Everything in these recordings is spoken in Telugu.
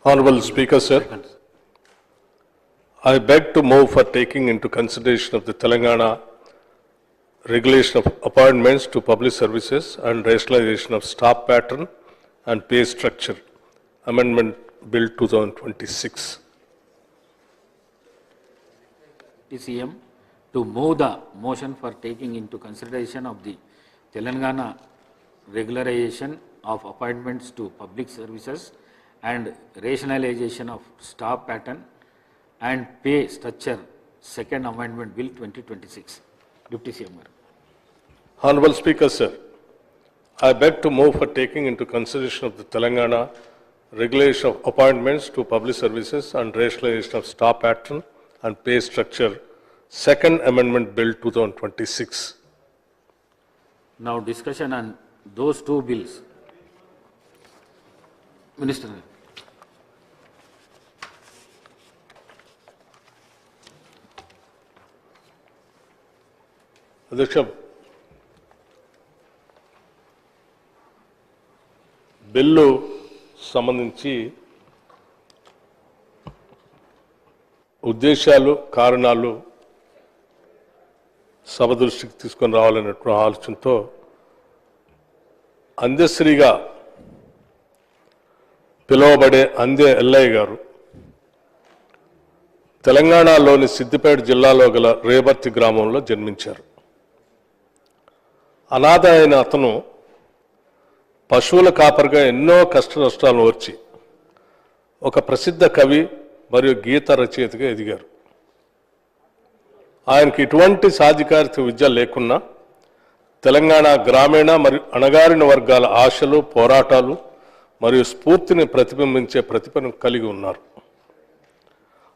Honorable Speaker, sir, I beg to move for taking into consideration of the Telangana regulation of appointments to public services and rationalization of staff pattern and pay structure, Amendment Bill 2026. CM to move the motion for taking into consideration of the Telangana regularization of appointments to public services and rationalization of staff pattern and pay structure, Second Amendment Bill 2026. Deputy CM. Honorable Speaker, sir, I beg to move for taking into consideration of the Telangana regulation of appointments to public services and rationalization of staff pattern and pay structure, Second Amendment Bill 2026. Now discussion on those two bills. Minister. అధ్యక్ష, బిల్లు సంబంధించి ఉద్దేశాలు కారణాలు సభ దృష్టికి తీసుకొని రావాలన్నటువంటి ఆలోచనతో అందశ్రీగా పిలువబడే అందే ఎల్లయ్య గారు తెలంగాణలోని సిద్దిపేట జిల్లాలో గల రేబర్తి గ్రామంలో జన్మించారు. అనాథ అయిన అతను పశువుల కాపరిగా ఎన్నో కష్ట నష్టాలను ఓర్చి ఒక ప్రసిద్ధ కవి మరియు గీత రచయితగా ఎదిగారు. ఆయనకి ఇటువంటి సాధికారిత విద్య లేకున్నా తెలంగాణ గ్రామీణ మరియు అణగారిన వర్గాల ఆశలు, పోరాటాలు మరియు స్ఫూర్తిని ప్రతిబింబించే ప్రతిభను కలిగి ఉన్నారు.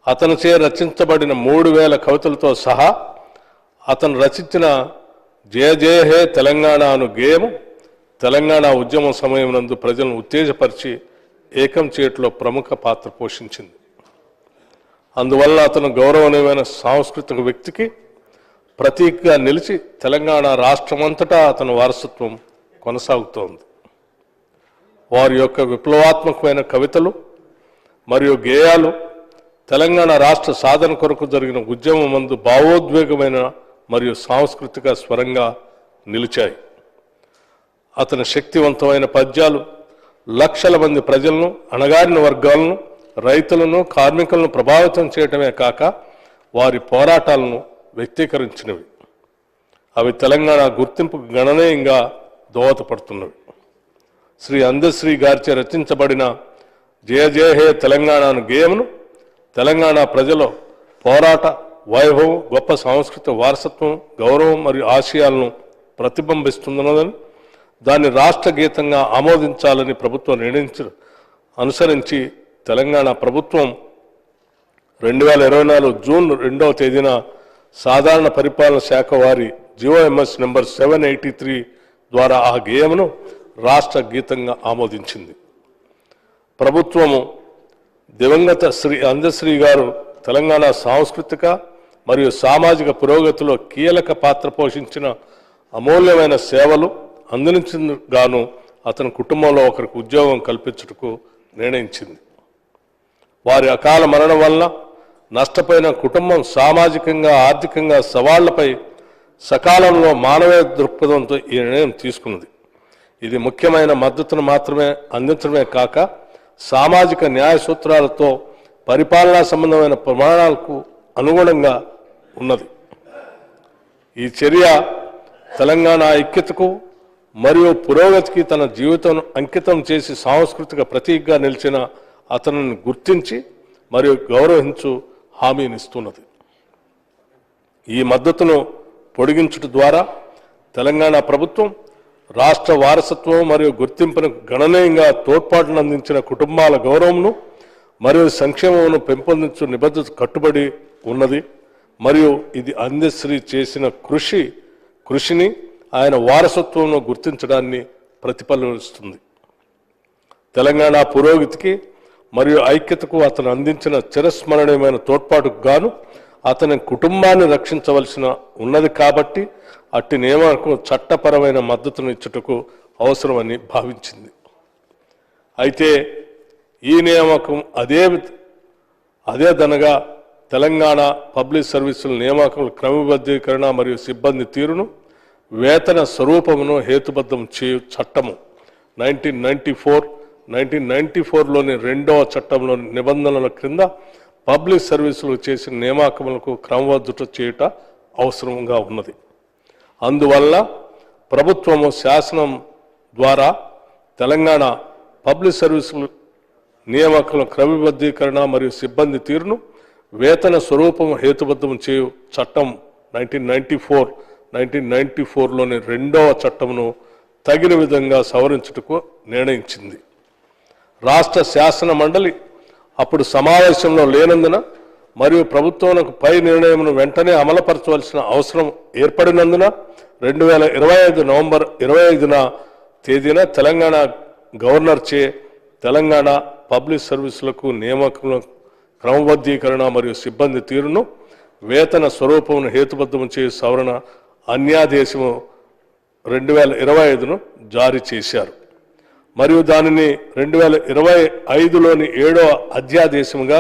అతనిచే రచించబడిన 3000 కవితలతో సహా అతను రచించిన జయ జయ హే తెలంగాణ అను గేయము తెలంగాణ ఉద్యమం సమయం నందు ప్రజలను ఉత్తేజపరిచి ఏకం చేయట్లో ప్రముఖ పాత్ర పోషించింది. అందువల్ల అతను గౌరవనీయమైన సాంస్కృతిక వ్యక్తికి ప్రతీకగా నిలిచి తెలంగాణ రాష్ట్రమంతటా అతని వారసత్వం కొనసాగుతోంది. వారి యొక్క విప్లవాత్మకమైన కవితలు మరియు గేయాలు తెలంగాణ రాష్ట్ర సాధన కొరకు జరిగిన ఉద్యమం మందు భావోద్వేగమైన మరియు సాంస్కృతిక స్వరంగా నిలిచాయి. అతని శక్తివంతమైన పద్యాలు లక్షల మంది ప్రజలను, అణగారిన వర్గాలను, రైతులను, కార్మికులను ప్రభావితం చేయటమే కాక వారి పోరాటాలను వ్యక్తీకరించినవి. అవి తెలంగాణ గుర్తింపుకు గణనీయంగా దోహదపడుతున్నవి. శ్రీ అందశ్రీ గారిచే రచించబడిన జయ జయ హే తెలంగాణ గేయమును తెలంగాణ ప్రజల పోరాట వైభవం, గొప్ప సాంస్కృతిక వారసత్వం, గౌరవం మరియు ఆశయాలను ప్రతిబింబిస్తున్నదని, దాన్ని రాష్ట్ర గీతంగా ఆమోదించాలని ప్రభుత్వం అనుసరించి తెలంగాణ ప్రభుత్వం 2024 జూన్ 2వ తేదీన సాధారణ పరిపాలన శాఖ వారి GOMS నెంబర్ 783 ద్వారా ఆ గేయమును రాష్ట్ర గీతంగా ఆమోదించింది. ప్రభుత్వము దివంగత శ్రీ అందశ్రీ గారు తెలంగాణ సాంస్కృతిక మరియు సామాజిక పురోగతిలో కీలక పాత్ర పోషించిన అమూల్యమైన సేవలు అందించిన గాను అతని కుటుంబంలో ఒకరికి ఉద్యోగం కల్పించుటకు నిర్ణయించింది. వారి అకాల మరణం వల్ల నష్టపోయిన కుటుంబం సామాజికంగా, ఆర్థికంగా సవాళ్లపై సకాలంలో మానవీయ దృక్పథంతో ఈ నిర్ణయం తీసుకున్నది. ఇది ముఖ్యమైన మద్దతును మాత్రమే అందించడమే కాక సామాజిక న్యాయ సూత్రాలతో పరిపాలనా సంబంధమైన ప్రమాణాలకు అనుగుణంగా ఉన్నది. ఈ చర్య తెలంగాణ ఐక్యతకు మరియు పురోగతికి తన జీవితం అంకితం చేసి సాంస్కృతిక ప్రతీకగా నిలిచిన అతనిని గుర్తించి మరియు గౌరవించు హామీనిస్తున్నది. ఈ మద్దతును పొడిగించుట ద్వారా తెలంగాణ ప్రభుత్వం రాష్ట్ర వారసత్వం మరియు గుర్తింపును గణనీయంగా తోడ్పాటును అందించిన కుటుంబాల గౌరవంను మరియు సంక్షేమమును పెంపొందించు నిబద్ధత కట్టుబడి ఉన్నది. మరియు ఇది అందశ్రీ చేసిన కృషిని ఆయన వారసత్వంలో గుర్తించడాన్ని ప్రతిఫలిస్తుంది. తెలంగాణ పురోగతికి మరియు ఐక్యతకు అతను అందించిన చిరస్మరణీయమైన తోడ్పాటుకు గాను అతని కుటుంబాన్ని రక్షించవలసిన ఉన్నది కాబట్టి అట్టి నియమాలకు చట్టపరమైన మద్దతును ఇచ్చుటకు అవసరమని భావించింది. అయితే ఈ నియామకం అదేదనగా తెలంగాణ పబ్లిక్ సర్వీసుల నియామకముల క్రమబద్ధీకరణ మరియు సిబ్బంది తీరును వేతన స్వరూపమును హేతుబద్ధం చేయు చట్టము 1994లోని 2వ చట్టంలోని నిబంధనల క్రింద పబ్లిక్ సర్వీసులకు చేసిన నియామకములకు క్రమబద్ధత చేయుట అవసరంగా ఉన్నది. అందువల్ల ప్రభుత్వము శాసనం ద్వారా తెలంగాణ పబ్లిక్ సర్వీసుల నియామకుల క్రమబద్ధీకరణ మరియు సిబ్బంది తీరును వేతన స్వరూపము హేతుబద్ధం చేయు చట్టం 1994లోని 2వ చట్టమును తగిన విధంగా సవరించుటకు నిర్ణయించింది. రాష్ట్ర శాసన మండలి అప్పుడు సమావేశంలో లేనందున మరియు ప్రభుత్వానికి పై నిర్ణయమును వెంటనే అమలుపరచవలసిన అవసరం ఏర్పడినందున 2025 నవంబర్ 25న తేదీన తెలంగాణ గవర్నర్ చే తెలంగాణ పబ్లిక్ సర్వీసులకు నియామకముల క్రమబద్ధీకరణ మరియు సిబ్బంది తీరును వేతన స్వరూపమును హేతుబద్ధము చేయు సవరణ అన్యాదేశము 2025ను జారీ చేశారు మరియు దానిని 2025లోని 7వ అధ్యాదేశముగా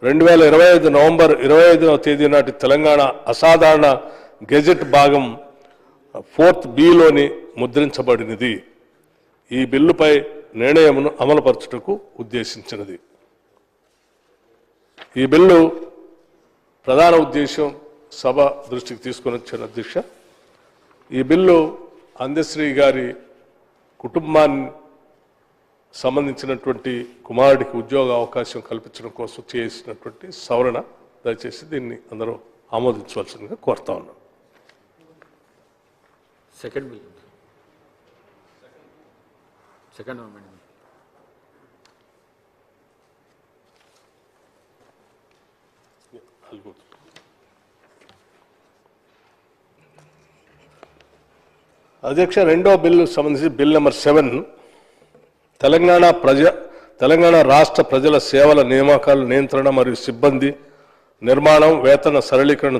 2025 నవంబర్ 25వ తేదీ నాటి తెలంగాణ అసాధారణ గెజెట్ భాగం 4th బిలోని ముద్రించబడినది. ఈ బిల్లుపై నిర్ణయమును అమలుపరచుటకు ఉద్దేశించినది. ఈ బిల్లు ప్రధాన ఉద్దేశం సభ దృష్టికి తీసుకొని వచ్చిన అధ్యక్ష, ఈ బిల్లు అందశ్రీ గారి కుటుంబాన్ని సంబంధించినటువంటి కుమారుడికి ఉద్యోగ అవకాశం కల్పించడం కోసం చేసినటువంటి సవరణ. దయచేసి దీన్ని అందరూ ఆమోదించవలసిందిగా కోరుతా ఉన్నాను. Second bill. Second amendment. అధ్యక్ష, 2వ బిల్లు సంబంధించి బిల్ నెంబర్ 7 తెలంగాణ రాష్ట్ర ప్రజల సేవల నియామకాల నియంత్రణ మరియు సిబ్బంది నిర్మాణం వేతన సరళీకరణ